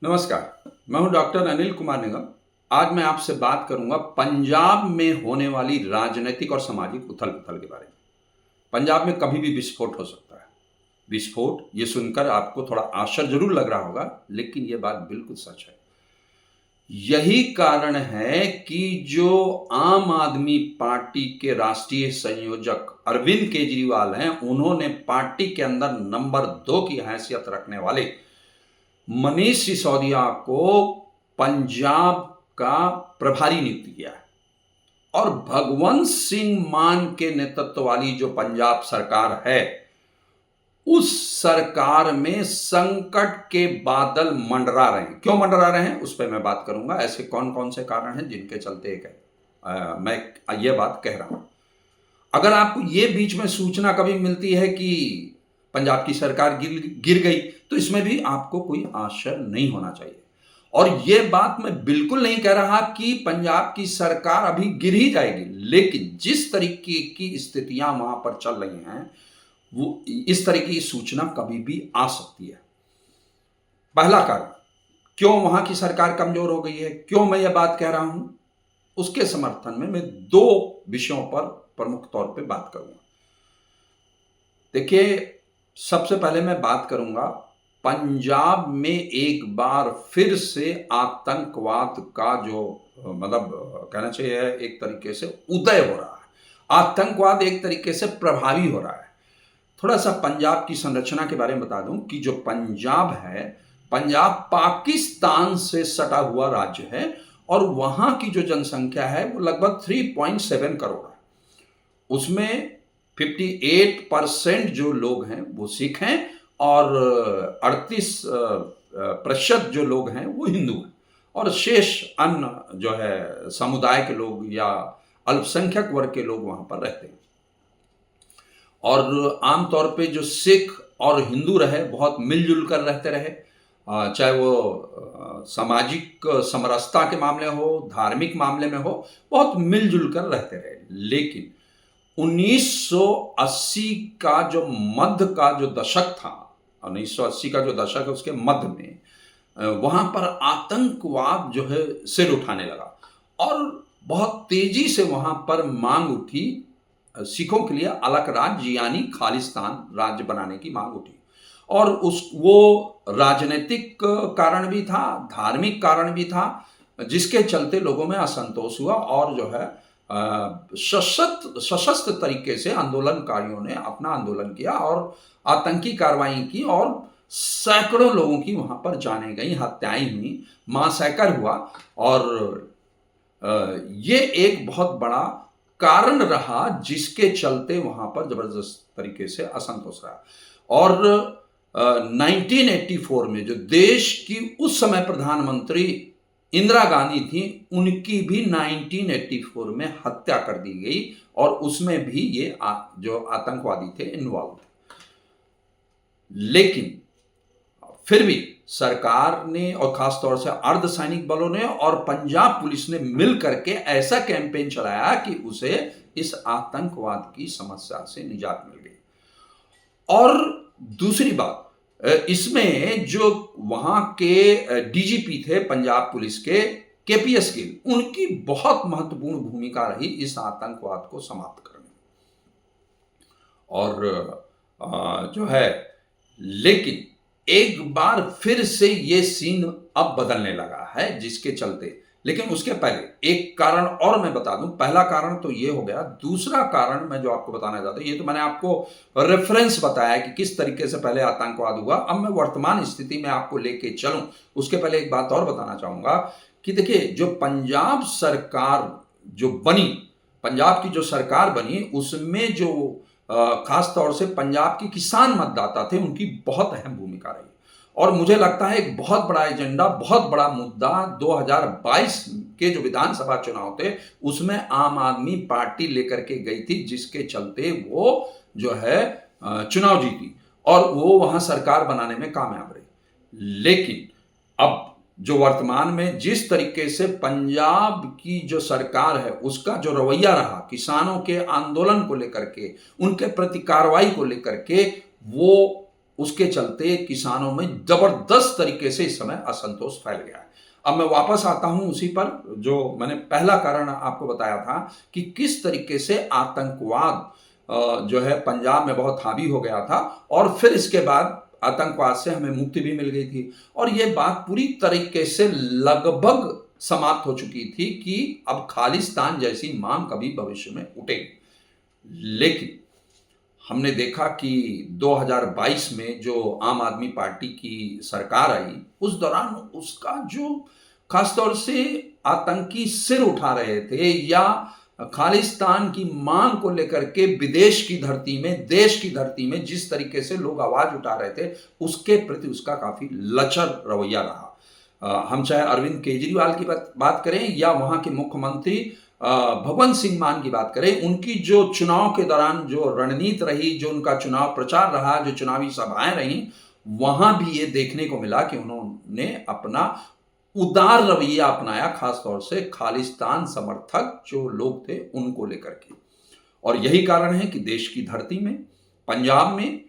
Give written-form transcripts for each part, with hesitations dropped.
नमस्कार, मैं हूं डॉक्टर अनिल कुमार निगम। आज मैं आपसे बात करूंगा पंजाब में होने वाली राजनीतिक और सामाजिक उथल-पुथल के बारे में। पंजाब में कभी भी विस्फोट हो सकता है। विस्फोट ये सुनकर आपको थोड़ा आश्चर्य ज़रूर लग रहा होगा, लेकिन ये बात बिल्कुल सच है। यही कारण है कि जो आम आदमी पार्टी के राष्ट्रीय संयोजक अरविंद केजरीवाल हैं, उन्होंने पार्टी के अंदर नंबर 2 की हैसियत रखने वाले मनीष सिसोदिया को पंजाब का प्रभारी नियुक्त किया है। और भगवंत सिंह मान के नेतृत्व वाली जो पंजाब सरकार है, उस सरकार में संकट के बादल मंडरा रहे हैं। क्यों मंडरा रहे हैं, उस पर मैं बात करूंगा। ऐसे कौन कौन से कारण हैं जिनके चलते मैं ये बात कह रहा हूं। अगर आपको ये बीच में सूचना कभी मिलती है कि पंजाब की सरकार गिर गई, तो इसमें भी आपको कोई आश्चर्य नहीं होना चाहिए। और ये बात मैं बिल्कुल नहीं कह रहा कि पंजाब की सरकार अभी गिर ही जाएगी, लेकिन जिस तरीके की स्थितियां वहां पर चल रही हैं, वो इस तरह की सूचना कभी भी आ सकती है। पहला कारण, क्यों वहां की सरकार कमजोर हो गई है, क्यों मैं यह बात कह रहा हूं, उसके समर्थन में मैं 2 विषयों पर प्रमुख तौर पे बात करूंगा। देखिए, सबसे पहले मैं बात करूंगा पंजाब में एक बार फिर से आतंकवाद का जो कहना चाहिए एक तरीके से उदय हो रहा है। आतंकवाद एक तरीके से प्रभावी हो रहा है। थोड़ा सा पंजाब की संरचना के बारे में बता दूं कि जो पंजाब है, पंजाब पाकिस्तान से सटा हुआ राज्य है और वहां की जो जनसंख्या है वो लगभग 3.7 करोड़ है। उसमें 58% जो लोग हैं वो सिख हैं और 38% जो लोग हैं वो हिंदू हैं और शेष अन्य जो है समुदाय के लोग या अल्पसंख्यक वर्ग के लोग वहां पर रहते हैं। और आमतौर पे जो सिख और हिंदू रहे, बहुत मिलजुल कर रहते रहे, चाहे वो सामाजिक समरसता के मामले हो, धार्मिक मामले में हो, बहुत मिलजुल कर रहते रहे। लेकिन 1980 का जो मध्य का जो दशक था, 1980 का जो दशक है उसके मध्य में वहां पर आतंकवाद जो है सिर उठाने लगा और बहुत तेजी से वहां पर मांग उठी, सिखों के लिए अलग राज्य यानी खालिस्तान राज्य बनाने की मांग उठी। और वो राजनीतिक कारण भी था, धार्मिक कारण भी था, जिसके चलते लोगों में असंतोष हुआ और जो है सशस्त्र तरीके से आंदोलनकारियों ने अपना आंदोलन किया और आतंकी कार्रवाई की और सैकड़ों लोगों की वहां पर जाने गई, हत्याएं हुई, मासैकर हुआ। और ये एक बहुत बड़ा कारण रहा जिसके चलते वहां पर जबरदस्त तरीके से असंतोष रहा। और 1984 में जो देश की उस समय प्रधानमंत्री इंदिरा गांधी थी, उनकी भी 1984 में हत्या कर दी गई और उसमें भी ये जो आतंकवादी थे इन्वॉल्व थे। लेकिन फिर भी सरकार ने और खासतौर से अर्धसैनिक बलों ने और पंजाब पुलिस ने मिल करके ऐसा कैंपेन चलाया कि उसे इस आतंकवाद की समस्या से निजात मिल गई। और दूसरी बात, इसमें जो वहां के डीजीपी थे पंजाब पुलिस के, केपीएस गिल, उनकी बहुत महत्वपूर्ण भूमिका रही इस आतंकवाद को समाप्त करने में। और जो है, लेकिन एक बार फिर से ये सीन अब बदलने लगा है जिसके चलते, लेकिन उसके पहले एक कारण और मैं बता दूं। पहला कारण तो ये हो गया, दूसरा कारण मैं जो आपको बताना चाहता हूं, ये तो मैंने आपको रेफरेंस बताया कि किस तरीके से पहले आतंकवाद हुआ। अब मैं वर्तमान स्थिति में आपको लेके चलूं, उसके पहले एक बात और बताना चाहूंगा कि देखिए, जो पंजाब सरकार जो बनी, पंजाब की जो सरकार बनी, उसमें जो खास तौर से पंजाब के किसान मतदाता थे, उनकी बहुत अहम भूमिका रही। और मुझे लगता है एक बहुत बड़ा एजेंडा, बहुत बड़ा मुद्दा 2022 के जो विधानसभा चुनाव थे, उसमें आम आदमी पार्टी लेकर के गई थी, जिसके चलते वो जो है चुनाव जीती और वो वहां सरकार बनाने में कामयाब रही। लेकिन अब जो वर्तमान में जिस तरीके से पंजाब की जो सरकार है, उसका जो रवैया रहा किसानों के आंदोलन को लेकर के, उनके प्रति कार्रवाई को लेकर के, वो उसके चलते किसानों में जबरदस्त तरीके से इस समय असंतोष फैल गया है। अब मैं वापस आता हूं उसी पर जो मैंने पहला कारण आपको बताया था कि किस तरीके से आतंकवाद जो है पंजाब में बहुत हावी हो गया था और फिर इसके बाद आतंकवाद से हमें मुक्ति भी मिल गई थी और ये बात पूरी तरीके से लगभग समाप्त हो चुकी थी कि अब खालिस्तान जैसी मांग कभी भविष्य में उठेगी। लेकिन हमने देखा कि 2022 में जो आम आदमी पार्टी की सरकार आई उस दौरान उसका जो खासतौर से आतंकी सिर उठा रहे थे या खालिस्तान की मांग को लेकर के विदेश की धरती में देश की धरती में जिस तरीके से लोग आवाज उठा रहे थे उसके प्रति उसका काफी लचर रवैया रहा। हम चाहे अरविंद केजरीवाल की बात करें या वहां के मुख्यमंत्री भगवंत सिंह मान की बात करें, उनकी जो चुनाव के दौरान जो रणनीति रही, जो उनका चुनाव प्रचार रहा, जो चुनावी सभाएं रही, वहां भी ये देखने को मिला कि उन्होंने अपना उदार रवैया अपनाया, खासतौर से खालिस्तान समर्थक जो लोग थे उनको लेकर के। और यही कारण है कि देश की धरती में पंजाब में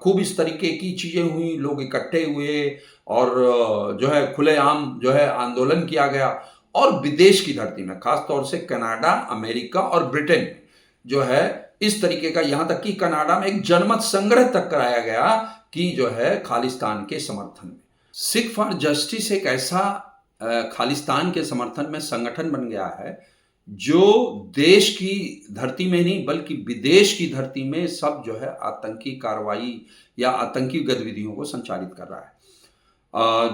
खूब इस तरीके की चीजें हुई, लोग इकट्ठे हुए और जो है खुलेआम जो है आंदोलन किया गया। और विदेश की धरती में खासतौर से कनाडा, अमेरिका और ब्रिटेन में जो है इस तरीके का, यहां तक कि कनाडा में एक जनमत संग्रह तक कराया गया कि जो है खालिस्तान के समर्थन में। सिख फॉर जस्टिस एक ऐसा खालिस्तान के समर्थन में संगठन बन गया है जो देश की धरती में नहीं बल्कि विदेश की धरती में सब जो है आतंकी कार्रवाई या आतंकी गतिविधियों को संचालित कर रहा है।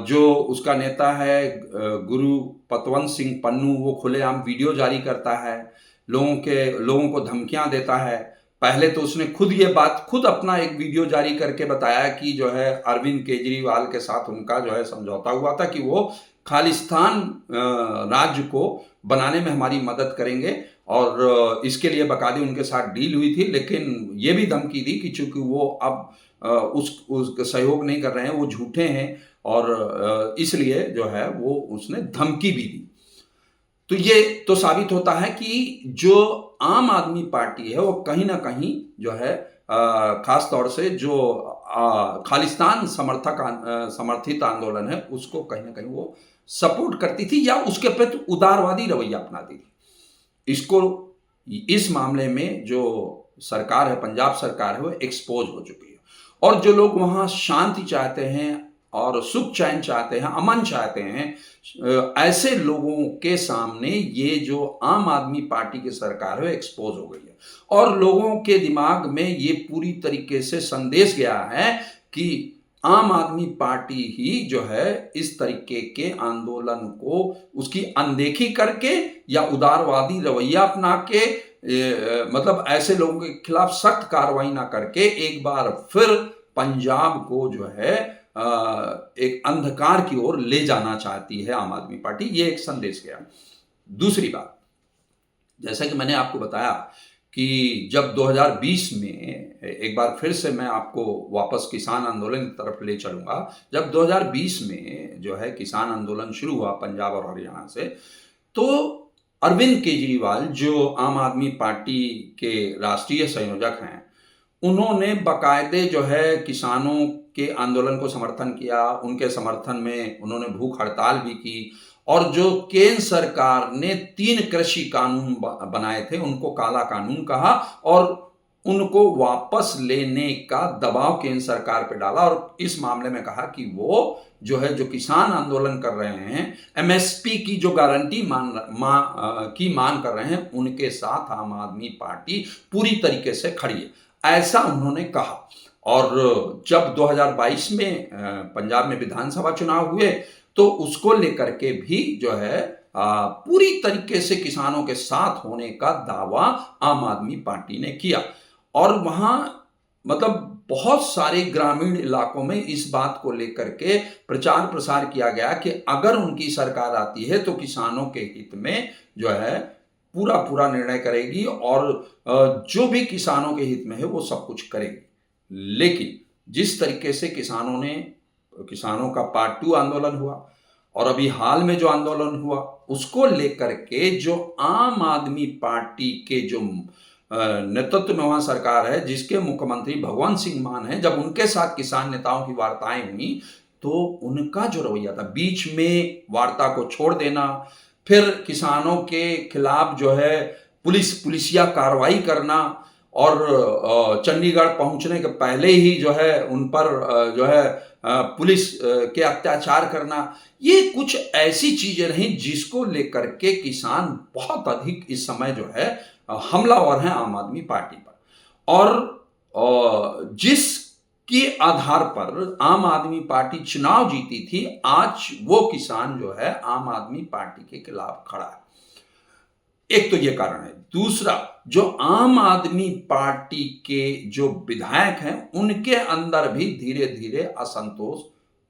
जो उसका नेता है गुरु पतवंत सिंह पन्नू, वो खुलेआम वीडियो जारी करता है, लोगों को धमकियां देता है। पहले तो उसने खुद अपना एक वीडियो जारी करके बताया कि जो है अरविंद केजरीवाल के साथ उनका जो है समझौता हुआ था कि वो खालिस्तान राज्य को बनाने में हमारी मदद करेंगे और इसके लिए बकायदे उनके साथ डील हुई थी। लेकिन ये भी धमकी दी कि चूंकि वो अब उसका सहयोग नहीं कर रहे हैं, वो झूठे हैं और इसलिए जो है वो उसने धमकी भी दी। तो ये तो साबित होता है कि जो आम आदमी पार्टी है वो कहीं ना कहीं जो है खास तौर से जो खालिस्तान समर्थित आंदोलन है उसको कहीं ना कहीं वो सपोर्ट करती थी या उसके प्रति उदारवादी रवैया अपनाती थी। इस मामले में जो सरकार है, पंजाब सरकार है, वो एक्सपोज हो चुकी है। और जो लोग वहां शांति चाहते हैं और सुख चैन चाहते हैं, अमन चाहते हैं, ऐसे लोगों के सामने ये जो आम आदमी पार्टी की सरकार है एक्सपोज हो गई है और लोगों के दिमाग में ये पूरी तरीके से संदेश गया है कि आम आदमी पार्टी ही जो है इस तरीके के आंदोलन को उसकी अनदेखी करके या उदारवादी रवैया अपना के मतलब ऐसे लोगों के खिलाफ सख्त कार्रवाई ना करके एक बार फिर पंजाब को जो है एक अंधकार की ओर ले जाना चाहती है आम आदमी पार्टी। ये एक संदेश गया। दूसरी बात, जैसा कि मैंने आपको बताया कि जब 2020 में एक बार फिर से मैं आपको वापस किसान आंदोलन की तरफ ले चलूंगा, जब 2020 में जो है किसान आंदोलन शुरू हुआ पंजाब और हरियाणा से, तो अरविंद केजरीवाल जो आम आदमी पार्टी के राष्ट्रीय संयोजक हैं, उन्होंने बाकायदे जो है किसानों के आंदोलन को समर्थन किया, उनके समर्थन में उन्होंने भूख हड़ताल भी की और जो केंद्र सरकार ने 3 कृषि कानून बनाए थे उनको काला कानून कहा और उनको वापस लेने का दबाव केंद्र सरकार पे डाला और इस मामले में कहा कि वो जो है जो किसान आंदोलन कर रहे हैं, एमएसपी की जो गारंटी की मांग कर रहे हैं, उनके साथ आम आदमी पार्टी पूरी तरीके से खड़ी है, ऐसा उन्होंने कहा। और जब 2022 में पंजाब में विधानसभा चुनाव हुए तो उसको लेकर के भी जो है पूरी तरीके से किसानों के साथ होने का दावा आम आदमी पार्टी ने किया और वहां मतलब बहुत सारे ग्रामीण इलाकों में इस बात को लेकर के प्रचार प्रसार किया गया कि अगर उनकी सरकार आती है तो किसानों के हित में जो है पूरा निर्णय करेगी और जो भी किसानों के हित में है वो सब कुछ करेगी। लेकिन जिस तरीके से किसानों का पार्ट 2 आंदोलन हुआ और अभी हाल में जो आंदोलन हुआ उसको लेकर के जो आम आदमी पार्टी के जो नेतृत्व में वहां सरकार है, जिसके मुख्यमंत्री भगवंत सिंह मान है, जब उनके साथ किसान नेताओं की वार्ताएं हुई तो उनका जो रवैया था, बीच में वार्ता को छोड़ देना, फिर किसानों के खिलाफ जो है पुलिसिया कार्रवाई करना, और चंडीगढ़ पहुंचने के पहले ही जो है उन पर जो है पुलिस के अत्याचार करना, ये कुछ ऐसी चीजें रहीं जिसको लेकर के किसान बहुत अधिक इस समय जो है हमलावर हैं आम आदमी पार्टी पर। और जिसके आधार पर आम आदमी पार्टी चुनाव जीती थी, आज वो किसान जो है आम आदमी पार्टी के खिलाफ खड़ा है। एक तो ये कारण है। दूसरा, जो आम आदमी पार्टी के जो विधायक हैं उनके अंदर भी धीरे धीरे असंतोष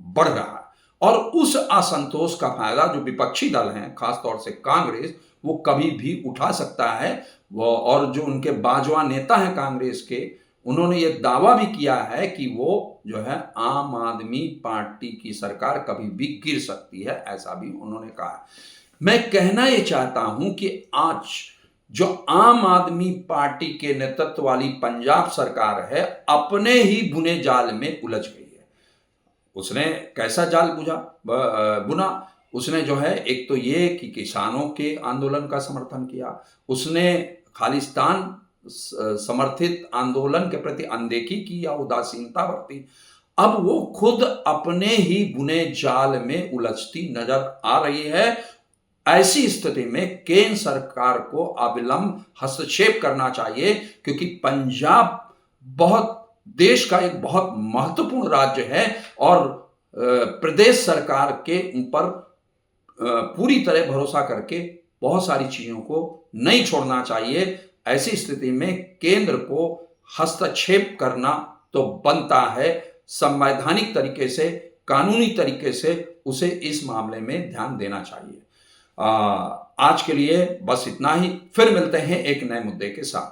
बढ़ रहा है, और उस असंतोष का फायदा जो विपक्षी दल हैं, खासतौर से कांग्रेस, वो कभी भी उठा सकता है। वो और जो उनके बाजवा नेता हैं कांग्रेस के, उन्होंने ये दावा भी किया है कि वो जो है आम आदमी पार्टी की सरकार कभी भी गिर सकती है, ऐसा भी उन्होंने कहा है। मैं कहना ये चाहता हूं कि आज जो आम आदमी पार्टी के नेतृत्व वाली पंजाब सरकार है, अपने ही बुने जाल में उलझ गई है। उसने कैसा जाल बुना? उसने जो है, एक तो ये कि किसानों के आंदोलन का समर्थन किया, उसने खालिस्तान समर्थित आंदोलन के प्रति अनदेखी की या उदासीनता बरती। अब वो खुद अपने ही बुने जाल में उलझती नजर आ रही है। ऐसी स्थिति में केंद्र सरकार को अविलंब हस्तक्षेप करना चाहिए, क्योंकि पंजाब देश का एक बहुत महत्वपूर्ण राज्य है, और प्रदेश सरकार के ऊपर पूरी तरह भरोसा करके बहुत सारी चीजों को नहीं छोड़ना चाहिए। ऐसी स्थिति में केंद्र को हस्तक्षेप करना तो बनता है, संवैधानिक तरीके से, कानूनी तरीके से उसे इस मामले में ध्यान देना चाहिए। आज के लिए बस इतना ही, फिर मिलते हैं एक नए मुद्दे के साथ।